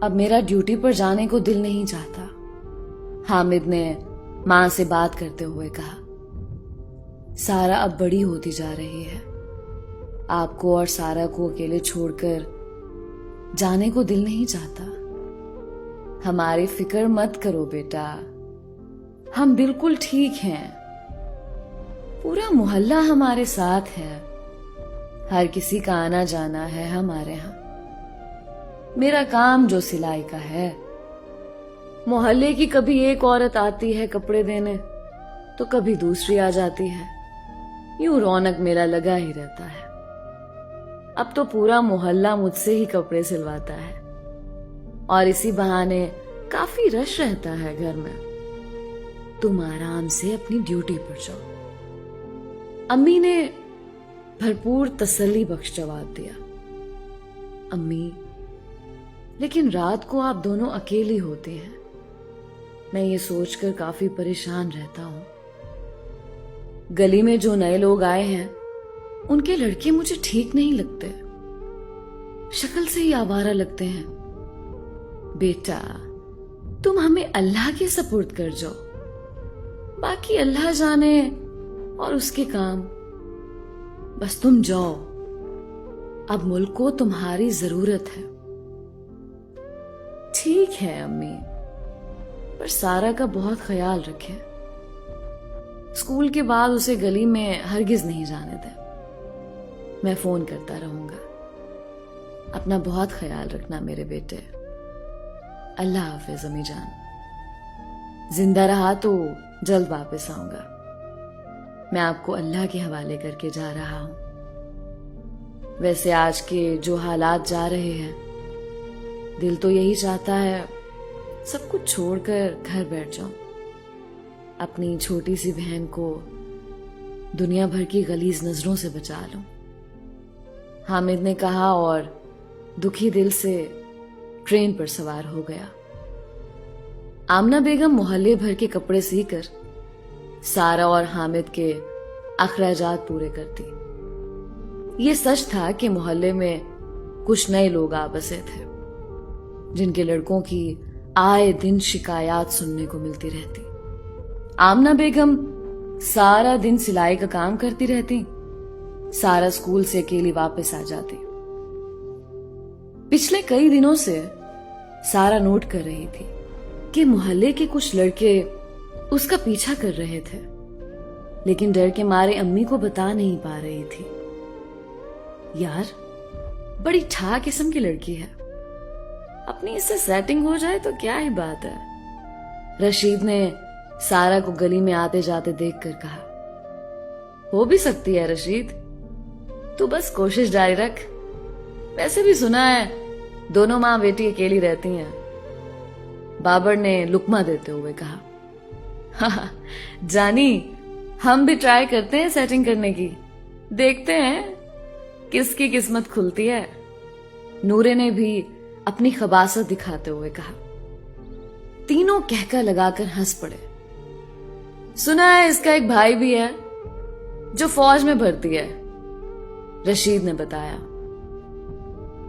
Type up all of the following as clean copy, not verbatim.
اب میرا ڈیوٹی پر جانے کو دل نہیں چاہتا، حامد نے ماں سے بات کرتے ہوئے کہا۔ سارا اب بڑی ہوتی جا رہی ہے، آپ کو اور سارا کو اکیلے چھوڑ کر جانے کو دل نہیں چاہتا۔ ہماری فکر مت کرو بیٹا، ہم بالکل ٹھیک ہیں، پورا محلہ ہمارے ساتھ ہے، ہر کسی کا آنا جانا ہے ہمارے ہاں۔ میرا کام جو سلائی کا ہے، محلے کی کبھی ایک عورت آتی ہے کپڑے دینے تو کبھی دوسری آ جاتی ہے، یوں رونق میرا لگا ہی رہتا ہے۔ اب تو پورا محلہ مجھ سے ہی کپڑے سلواتا ہے اور اسی بہانے کافی رش رہتا ہے گھر میں۔ تم آرام سے اپنی ڈیوٹی پر جاؤ۔ امی نے بھرپور تسلی بخش جواب دیا۔ امی، لیکن رات کو آپ دونوں اکیلی ہوتی ہیں، میں یہ سوچ کر کافی پریشان رہتا ہوں۔ گلی میں جو نئے لوگ آئے ہیں ان کے لڑکے مجھے ٹھیک نہیں لگتے، شکل سے ہی آوارہ لگتے ہیں۔ بیٹا، تم ہمیں اللہ کے سپرد کر جاؤ، باقی اللہ جانے اور اس کے کام، بس تم جاؤ، اب ملک کو تمہاری ضرورت ہے۔ ٹھیک ہے امی، پر سارا کا بہت خیال رکھیں، اسکول کے بعد اسے گلی میں ہرگز نہیں جانے دیں، میں فون کرتا رہوں گا۔ اپنا بہت خیال رکھنا میرے بیٹے۔ اللہ حافظ امی جان، زندہ رہا تو جلد واپس آؤں گا، میں آپ کو اللہ کے حوالے کر کے جا رہا ہوں۔ ویسے آج کے جو حالات جا رہے ہیں، دل تو یہی چاہتا ہے سب کچھ چھوڑ کر گھر بیٹھ جاؤں، اپنی چھوٹی سی بہن کو دنیا بھر کی غلیظ نظروں سے بچا لوں، حامد نے کہا اور دکھی دل سے ٹرین پر سوار ہو گیا۔ آمنہ بیگم محلے بھر کے کپڑے سی کر سارا اور حامد کے اخراجات پورے کرتی۔ یہ سچ تھا کہ محلے میں کچھ نئے لوگ آ بسے تھے جن کے لڑکوں کی آئے دن شکایات سننے کو ملتی رہتی۔ آمنہ بیگم سارا دن سلائی کا کام کرتی رہتی، سارا اسکول سے اکیلی واپس آ جاتی۔ پچھلے کئی دنوں سے سارا نوٹ کر رہی تھی کہ محلے کے کچھ لڑکے اس کا پیچھا کر رہے تھے، لیکن ڈر کے مارے امی کو بتا نہیں پا رہی تھی۔ یار، بڑی ٹھا قسم کی لڑکی ہے، اپنی اس سے سیٹنگ ہو جائے تو کیا ہی بات ہے۔ رشید نے سارا کو گلی میں آتے جاتے دیکھ کر کہا، ہو بھی سکتی ہے رشید، تو بس کوشش جاری رکھ، ویسے بھی سنا ہے دونوں ماں بیٹی اکیلی رہتی ہیں۔ بابر نے لقمہ دیتے ہوئے کہا، ہاں جانی، ہم بھی ٹرائی کرتے ہیں سیٹنگ کرنے کی، دیکھتے ہیں کس کی قسمت کھلتی ہے۔ نورے نے بھی اپنی خباثت دکھاتے ہوئے کہا۔ تینوں کہکا لگا کر ہنس پڑے۔ سنا ہے اس کا ایک بھائی بھی ہے جو فوج میں بھرتی ہے، رشید نے بتایا۔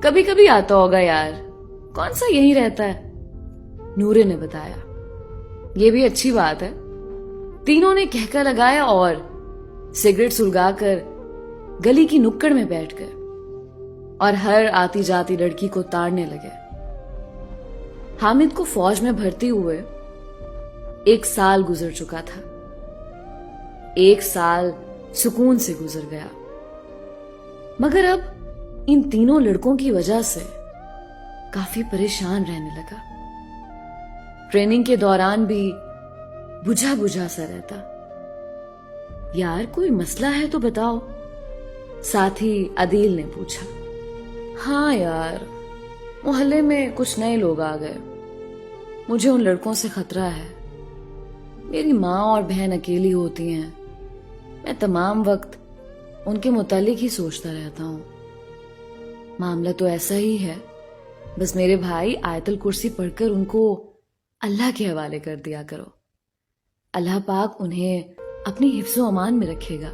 کبھی کبھی آتا ہوگا یار، کون سا یہی رہتا ہے، نورے نے بتایا۔ یہ بھی اچھی بات ہے۔ تینوں نے کہکا لگایا اور سگریٹ سلگا کر گلی کی نکڑ میں بیٹھ گئے اور ہر آتی جاتی لڑکی کو تاڑنے لگے۔ حامد کو فوج میں بھرتی ہوئے 1 سال گزر چکا تھا۔ 1 سال سکون سے گزر گیا، مگر اب ان تینوں لڑکوں کی وجہ سے کافی پریشان رہنے لگا۔ ٹریننگ کے دوران بھی بجھا بجھا سا رہتا۔ یار کوئی مسئلہ ہے تو بتاؤ، ساتھی عدیل نے پوچھا۔ ہاں یار، محلے میں کچھ نئے لوگ آ گئے، مجھے ان لڑکوں سے خطرہ ہے۔ میری ماں اور بہن اکیلی ہوتی ہیں، میں تمام وقت ان کے متعلق ہی سوچتا رہتا ہوں۔ معاملہ تو ایسا ہی ہے، بس میرے بھائی آیت الکرسی پڑھ کر ان کو اللہ کے حوالے کر دیا کرو، اللہ پاک انہیں اپنی حفظ و امان میں رکھے گا۔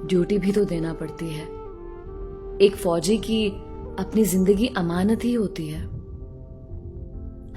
ڈیوٹی بھی تو دینا پڑتی ہے، ایک فوجی کی اپنی زندگی امانت ہی ہوتی ہے۔